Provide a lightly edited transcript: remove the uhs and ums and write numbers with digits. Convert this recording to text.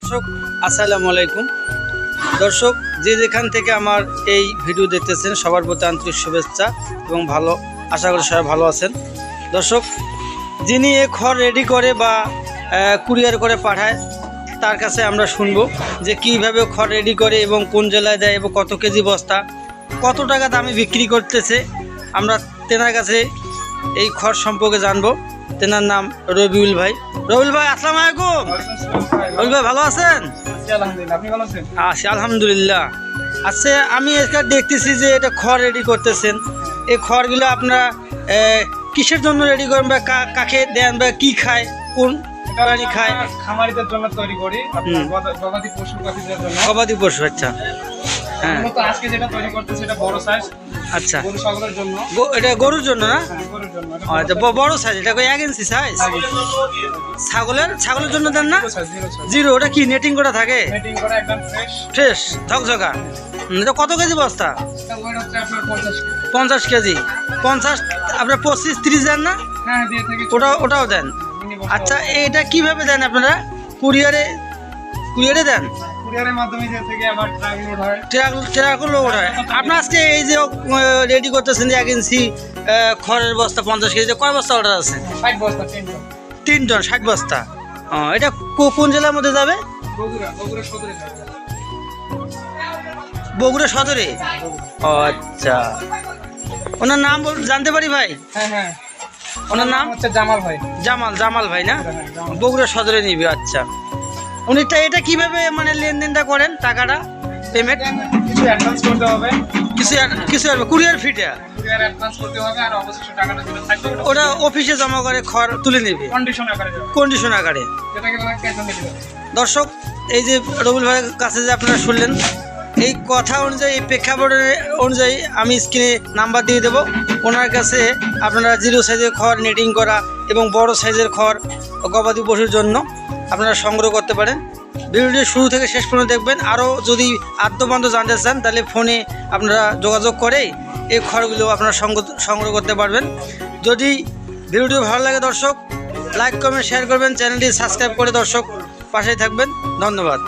দর্শক আসসালামু আলাইকুম। দর্শক যে যেখান থেকে আমার এই ভিডিও দেখতেছেন সবার প্রতি আন্তরিক শুভেচ্ছা এবং ভালো আশা করি সবাই ভালো আছেন। দর্শক যিনি এ খড় রেডি করে বা কুরিয়ার করে পাঠায় তার কাছে আমরা শুনবো যে কীভাবে খড় রেডি করে এবং কোন জেলায় দেয় এবং কত কেজি বস্তা কত টাকা দামে বিক্রি করতেছে। আমরা তেনার কাছে এই খড় সম্পর্কে জানবো। তেনার নাম রবিউল ভাই। রবিউল ভাই আসসালামু আলাইকুম। রবিউল ভাই ভালো আছেন? আছি আলহামদুলিল্লাহ। আচ্ছা আমি এটা দেখতেছি যে এটা খড় রেডি করতেছেন। এই খড়গুলো আপনারা কিসের জন্য রেডি করেন বা কাকে দেন বা কি খায়, কোন প্রাণী খায়? খামারিদের জন্য তৈরি করি, গবাদি জন্য। গবাদি পশু, আচ্ছা। হ্যাঁ আজকে যেটা তৈরি করতেছি এটা বড় সাইজ। আচ্ছা গরু ছাগলের জন্য। এটা গরুর জন্য না? গরুর জন্য। আচ্ছা বড় সাইজ, এটা 1 ইঞ্চি সাইজ। ছাগলের জন্য দেন না? জিরো। ওটা কি নেটিং করা থাকে? নেটিং করা একদম ফ্রেশ ঝকঝকা। এটা কত কেজি বস্তা? এটা ওয়েট হচ্ছে আপনার 50 কেজি। 50 আপনার 25-30 দেন না? হ্যাঁ দিয়ে থেকে ওটাও দেন। আচ্ছা এটা কিভাবে দেন আপনারা? কুরিয়ারে দেন? কুরিয়ারের মাধ্যমে দিয়ে থেকে আবার ট্রাক লোড হয়। ট্রাক লোড হয়। আপনার আজকে এই যে রেডি করতেছেন 1 ইঞ্চি খড়ের বস্তা 50 কেজি, কয় বস্তা অর্ডার আছে? 60 বস্তা 3 টন 60 বস্তা। এটা কোন জেলার মধ্যে যাবে? বগুড়া সদরে। আচ্ছা ওনার নাম জানতে পারি ভাই? হ্যাঁ ওনার নাম হচ্ছে জামাল ভাই। জামাল ভাই না? বগুড়া সদরে নিবে। আচ্ছা উনিটা এটা কিভাবে মানে লেনদেনটা করেন? টাকাটা পেমেন্ট কিছু অ্যাডভান্স করতে হবে, কিছু কুরিয়ার ফিটা কুরিয়ার অ্যাডভান্স করতে হবে, আর অবশিষ্ট টাকাটা যেটা থাকবে ওটা অফিসে জমা করে খড় তুলে নেবে কন্ডিশন আকারে। যেটাকে বলা হয় ক্যাশ অন ডেলিভারি। দর্শক এই যে রবিউল ভাইয়ের কাছে যে আপনারা শুনলেন, এই কথা অনুযায়ী এই প্রেক্ষাপট অনুযায়ী আমি স্ক্রিনে নাম্বার দিয়ে দেবো। ওনার কাছে আপনারা 0 সাইজের খড় নেটিং করা এবং বড় সাইজের খড় গবাদি পশুর জন্য আপনারা সংগ্রহ করতে পারেন। ভিডিওটি শুরু থেকে শেষ পর্যন্ত দেখবেন। আরও যদি আদ্যপান্ত জানতে চান তাহলে ফোনে আপনারা যোগাযোগ করে এই খড়গুলো আপনারা সংগ্রহ করতে পারবেন। যদি ভিডিওটি ভালো লাগে দর্শক লাইক কমেন্ট শেয়ার করবেন, চ্যানেলটি সাবস্ক্রাইব করে দর্শক পাশেই থাকবেন। ধন্যবাদ।